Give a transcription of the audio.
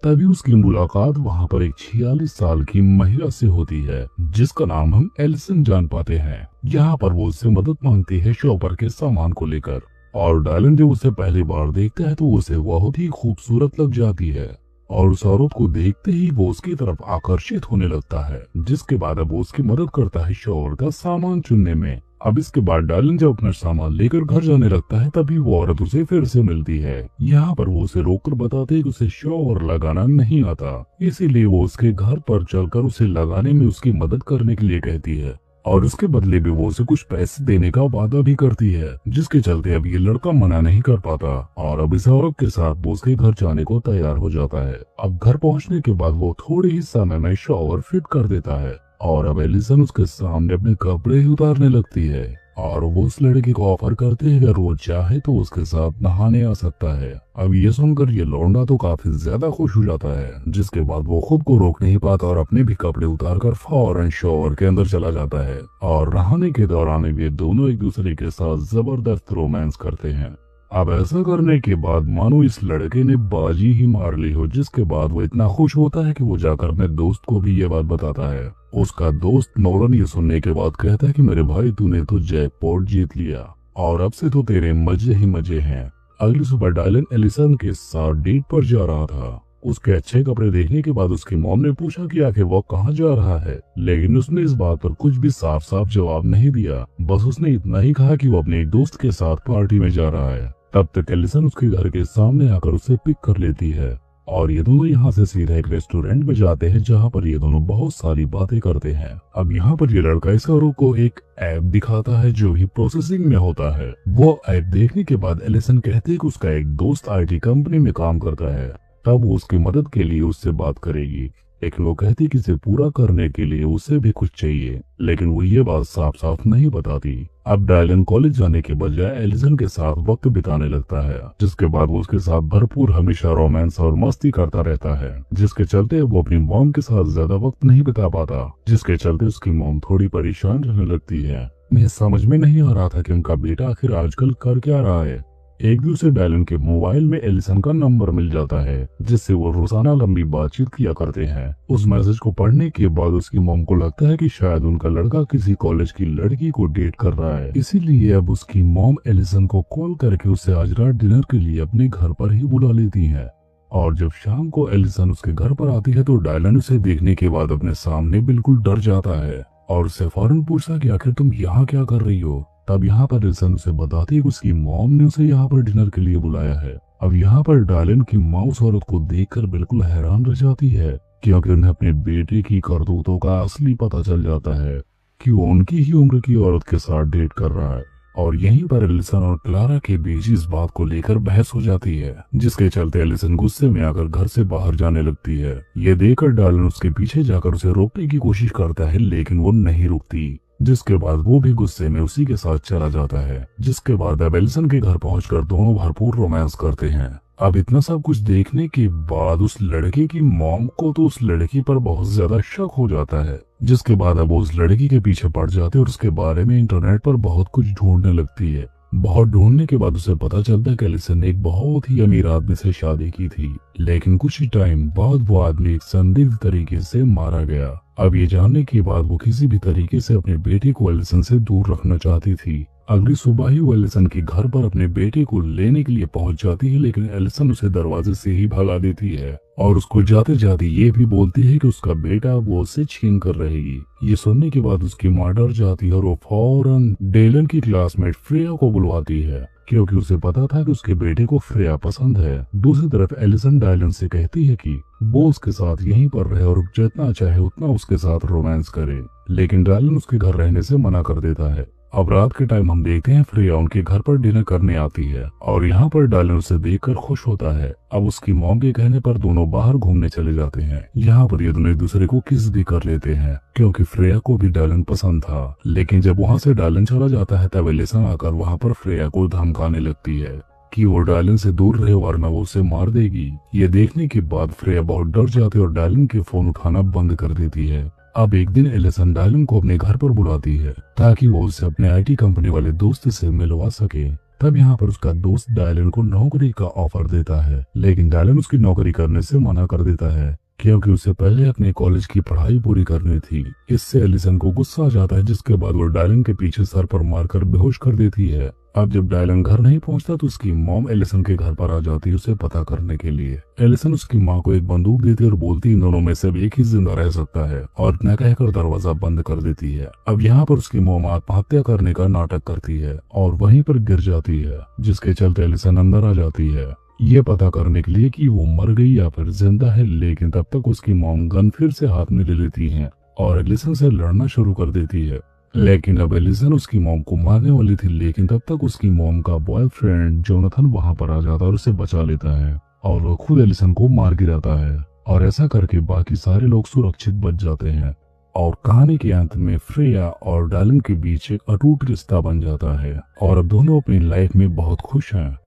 तभी उसकी मुलाकात वहाँ पर एक 46 साल की महिला से होती है जिसका नाम हम एलिसन जान पाते हैं। यहाँ पर वो उससे मदद मांगती है शॉपर के सामान को लेकर, और डायलन जब उसे पहली बार देखता है तो उसे बहुत ही खूबसूरत लग जाती है और उस औरत को देखते ही वो उसकी तरफ आकर्षित होने लगता है, जिसके बाद अब वो उसकी मदद करता है शॉवर का सामान चुनने में। अब इसके बाद डायलन जब अपना सामान लेकर घर जाने लगता है तभी वो औरत उसे फिर से मिलती है। यहाँ पर वो उसे रोककर बताते है कि उसे शॉवर लगाना नहीं आता, इसीलिए वो उसके घर पर चलकर उसे लगाने में उसकी मदद करने के लिए कहती है और उसके बदले भी वो उसे कुछ पैसे देने का वादा भी करती है, जिसके चलते अब ये लड़का मना नहीं कर पाता और अब इस औरत के साथ वो उसके घर जाने को तैयार हो जाता है। अब घर पहुंचने के बाद वो थोड़े ही समय में शॉवर फिट कर देता है और अब एलिसन उसके सामने अपने कपड़े ही उतारने लगती है और वो उस लड़के को ऑफर करते हैं अगर वो चाहे तो उसके साथ नहाने आ सकता है। अब ये सुनकर ये लौंडा तो काफी ज्यादा खुश हो जाता है, जिसके बाद वो खुद को रोक नहीं पाता और अपने भी कपड़े उतारकर फौरन शॉवर के अंदर चला जाता है और नहाने के दौरान ये दोनों एक दूसरे के साथ जबरदस्त रोमांस करते हैं। अब ऐसा करने के बाद मानो इस लड़के ने बाजी ही मार ली हो, जिसके बाद वो इतना खुश होता है कि वो जाकर अपने दोस्त को भी ये बात बताता है। उसका दोस्त नोलन ये सुनने के बाद कहता है कि मेरे भाई तूने तो जैकपॉट जीत लिया और अब से तो तेरे मजे ही मजे हैं। अगली सुबह डायलन एलिसन के साथ डेट पर जा रहा था। उसके अच्छे कपड़े देखने के बाद उसकी मॉम ने पूछा कि आखिर वो कहाँ जा रहा है, लेकिन उसने इस बात पर कुछ भी साफ साफ जवाब नहीं दिया। बस उसने इतना ही कहा कि वो अपने एक दोस्त के साथ पार्टी में जा रहा है। तब तक एलिसन उसके घर के सामने आकर उसे पिक कर लेती है और ये दोनों यहाँ से सीधा एक रेस्टोरेंट में जाते हैं जहाँ पर ये दोनों बहुत सारी बातें करते हैं। अब यहाँ पर ये लड़का इस औरत को एक ऐप दिखाता है जो भी प्रोसेसिंग में होता है। वो ऐप देखने के बाद एलिसन कहते हैं कि उसका एक दोस्त IT कंपनी में काम करता है, तब वो उसकी मदद के लिए उससे बात करेगी। लेकिन वो कहती कि इसे पूरा करने के लिए उसे भी कुछ चाहिए, लेकिन वो ये बात साफ साफ नहीं बताती। अब डायलन कॉलेज जाने के बजाय एलिसन के साथ वक्त बिताने लगता है, जिसके बाद वो उसके साथ भरपूर हमेशा रोमांस और मस्ती करता रहता है, जिसके चलते वो अपनी मॉम के साथ ज्यादा वक्त नहीं बिता पाता, जिसके चलते उसकी मॉम थोड़ी परेशान रहने लगती है। मैं समझ में नहीं आ रहा था कि उनका बेटा आखिर आजकल कर क्या रहा है। एक दूसरे डायलन के मोबाइल में एलिसन का नंबर मिल जाता है, जिससे वो रोजाना लंबी बातचीत किया करते हैं। उस मैसेज को पढ़ने के बाद उसकी मॉम को लगता है कि शायद उनका लड़का किसी कॉलेज की लड़की को डेट कर रहा है, इसीलिए अब उसकी मॉम एलिसन को कॉल करके उसे आज रात डिनर के लिए अपने घर पर ही बुला लेती है। और जब शाम को एलिसन उसके घर पर आती है तो डायलन उसे देखने के बाद अपने सामने बिल्कुल डर जाता है और उससे फौरन पूछता कि आखिर तुम यहाँ क्या कर रही हो। तब यहाँ पर एलिसन उसे बताती है कि उसकी मॉम ने उसे यहाँ पर डिनर के लिए बुलाया है। अब यहाँ पर डायलन की माँ उस औरत को देखकर बिल्कुल हैरान रह जाती है, क्योंकि उन्हें अपने बेटे की करतूतों का असली पता चल जाता है कि वो उनकी ही उम्र की औरत के साथ डेट कर रहा है। और यहीं पर एलिसन और क्लारा के बीच इस बात को लेकर बहस हो जाती है, जिसके चलते एलिसन गुस्से में आकर घर से बाहर जाने लगती है। ये देखकर डायलन उसके पीछे जाकर उसे रोकने की कोशिश करता है, लेकिन वो नहीं रुकती, जिसके बाद वो भी गुस्से में उसी के साथ चला जाता है। जिसके बाद अब एलिसन के घर पहुंचकर दोनों भरपूर रोमांस करते हैं। अब इतना सब कुछ देखने के बाद उस लड़के की मॉम को तो उस लड़की पर बहुत ज्यादा शक हो जाता है, जिसके बाद अब वो उस लड़की के पीछे पड़ जाते हैं और उसके बारे में इंटरनेट पर बहुत कुछ ढूंढने लगती है। बहुत ढूंढने के बाद उसे पता चलता है कि एलिसन ने एक बहुत ही अमीर आदमी से शादी की थी, लेकिन कुछ ही टाइम बाद वो आदमी एक संदिग्ध तरीके से मारा गया। अब ये जानने के बाद वो किसी भी तरीके से अपने बेटे को एलिसन से दूर रखना चाहती थी। अगली सुबह ही वो एलिसन के घर पर अपने बेटे को लेने के लिए पहुंच जाती है, लेकिन एलिसन उसे दरवाजे से ही भगा देती है और उसको जाते जाते ये भी बोलती है कि उसका बेटा वो उससे छीन कर रहेगी। ये सुनने के बाद उसकी माँ डर जाती है और वो फौरन डायलन की क्लासमेट फ्रेया को बुलवाती है, क्योंकि उसे पता था कि उसके बेटे को फ्रेया पसंद है। दूसरी तरफ एलिसन डायलन से कहती है कि वो उसके साथ यहीं पर रहे और जितना चाहे उतना उसके साथ रोमांस करे, लेकिन डायलन उसके घर रहने से मना कर देता है। अब रात के टाइम हम देखते हैं फ्रेया उनके घर पर डिनर करने आती है और यहाँ पर डायलन उसे देखकर खुश होता है। अब उसकी मॉम के कहने पर दोनों बाहर घूमने चले जाते हैं। यहाँ पर ये दोनों एक दूसरे को किस भी कर लेते हैं, क्योंकि फ्रेया को भी डायलन पसंद था। लेकिन जब वहाँ से डायलन चला जाता है तब एलिसन आकर वहाँ पर फ्रेया को धमकाने लगती है कि वो डायलन से दूर रहे वरना वो उसे मार देगी। ये देखने के बाद फ्रेया बहुत डर जाती है और डायलन के फोन उठाना बंद कर देती है। अब एक दिन एलिसन डायलन को अपने घर पर बुलाती है ताकि वो उसे अपने IT कंपनी वाले दोस्त से मिलवा सके। तब यहाँ पर उसका दोस्त डायलन को नौकरी का ऑफर देता है, लेकिन डायलन उसकी नौकरी करने से मना कर देता है क्योंकि उसे पहले अपने कॉलेज की पढ़ाई पूरी करनी थी। इससे एलिसन को गुस्सा आ जाता है, जिसके बाद वो डायलन के पीछे सर पर मारकर बेहोश कर देती है। अब जब डायलन घर नहीं पहुंचता तो उसकी मॉम एलिसन के घर पर आ जाती है उसे पता करने के लिए। एलिसन उसकी माँ को एक बंदूक देती है और बोलती इन दोनों में से एक ही जिंदा रह सकता है और न कहकर दरवाजा बंद कर देती है। अब यहाँ पर उसकी मॉम आत्महत्या करने का नाटक करती है और वहीं पर गिर जाती है, जिसके चलते एलिसन अंदर आ जाती है ये पता करने के लिए कि वो मर गई या फिर जिंदा है। लेकिन तब तक उसकी मॉम गन फिर से हाथ में ले लेती है और एलिसन से लड़ना शुरू कर देती है। लेकिन अब एलिसन उसकी मॉम को मारने वाली थी, लेकिन तब तक उसकी मॉम का बॉयफ्रेंड जोनाथन वहां पर आ जाता है और उसे बचा लेता है और वो खुद एलिसन को मार गिराता है। और ऐसा करके बाकी सारे लोग सुरक्षित बच जाते हैं और कहानी के अंत में फ्रेया और डायलन के बीच एक अटूट रिश्ता बन जाता है और अब दोनों अपनी लाइफ में बहुत खुश हैं।